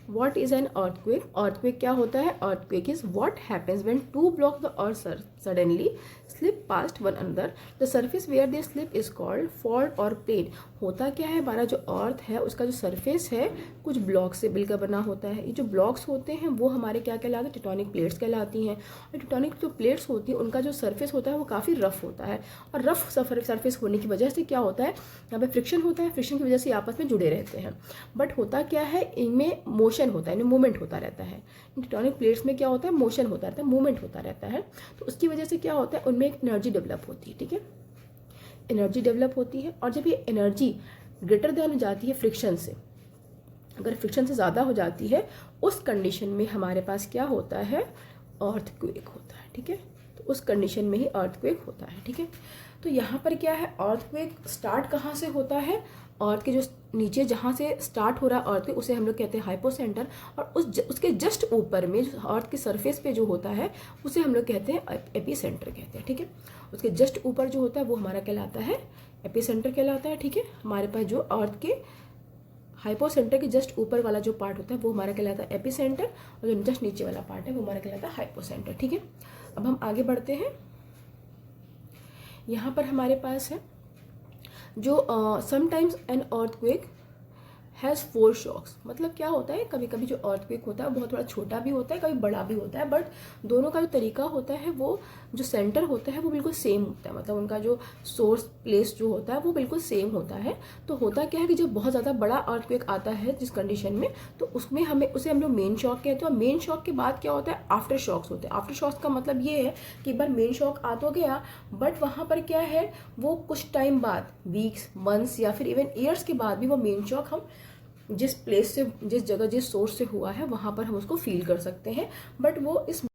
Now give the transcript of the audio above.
What is an earthquake? Earthquake क्या होता है? Earthquake is what happens when two block the earth suddenly slip past one another, the surface where they slip is called fault और plane. होता क्या है, हमारा जो अर्थ है उसका जो सरफेस है कुछ ब्लॉक से मिलकर बना होता है। ये जो ब्लॉक्स होते हैं वो हमारे क्या कहलाते हैं? टेक्टोनिक प्लेट्स कहलाती हैं। और टेक्टोनिक जो प्लेट्स होती हैं उनका जो सरफेस होता है वो काफ़ी रफ होता है, और रफ सरफेस होने की वजह से क्या होता है, यहाँ पे फ्रिक्शन होता है, फ्रिक्शन की वजह से आपस में जुड़े रहते हैं। बट होता क्या है, इनमें मोशन होता है, इनमें मूवमेंट होता रहता है। इन टेक्टोनिक प्लेट्स में क्या होता है, मोशन होता रहता है, मूवमेंट होता रहता है। तो उसकी वजह से क्या होता है, उनमें एक एनर्जी डेवलप होती है। ठीक है, एनर्जी डेवलप होती है, और जब ये एनर्जी ग्रेटर देन हो जाती है फ्रिक्शन से, अगर फ्रिक्शन से ज़्यादा हो जाती है, उस कंडीशन में हमारे पास क्या होता है, अर्थक्वेक होता है। ठीक है, तो उस कंडीशन में ही अर्थक्वेक होता है। ठीक है, तो यहाँ पर क्या है, अर्थक्वेक स्टार्ट कहाँ से होता है, अर्थ के जो नीचे जहाँ से स्टार्ट हो रहा है अर्थक्वेक उसे हम लोग कहते हैं हाइपोसेंटर, और उसके जस्ट ऊपर में जो अर्थ के सरफेस पे जो होता है उसे हम लोग कहते हैं एपीसेंटर कहते हैं। ठीक है, उसके जस्ट ऊपर जो होता है वो हमारा कहलाता है एपीसेंटर कहलाता है। ठीक है, हमारे पास जो अर्थ के हाइपोसेंटर के जस्ट ऊपर वाला जो पार्ट होता है वो हमारा कहलाता है एपीसेंटर, और जो जस्ट नीचे वाला पार्ट है वो हमारा कहलाता है हाइपोसेंटर। ठीक है, अब हम आगे बढ़ते हैं। यहाँ पर हमारे पास है जो sometimes an earthquake has 4 shocks. मतलब क्या होता है, कभी कभी जो अर्थक्वेक होता है वो बहुत थोड़ा छोटा भी होता है, कभी बड़ा भी होता है, बट दोनों का जो तरीका होता है वो जो सेंटर होता है वो बिल्कुल सेम होता है। मतलब उनका जो सोर्स प्लेस जो होता है वो बिल्कुल सेम होता है। तो होता क्या है कि जब बहुत ज़्यादा बड़ा अर्थक्वेक आता है जिस कंडीशन में, तो उसमें उसे हम लोग मेन शॉक कहते हैं। और मेन शॉक के बाद क्या होता है, आफ्टर शॉक्स होते हैं। आफ्टर शॉक्स का मतलब ये है कि एक बार मेन शॉक आ तो गया, बट वहाँ पर क्या है, वो कुछ टाइम बाद, वीक्स, मंथ्स या फिर इवन ईयर्स के बाद भी वो मेन शॉक हम जिस प्लेस से, जिस जगह, जिस सोर्स से हुआ है वहाँ पर हम उसको फील कर सकते हैं, बट वो इस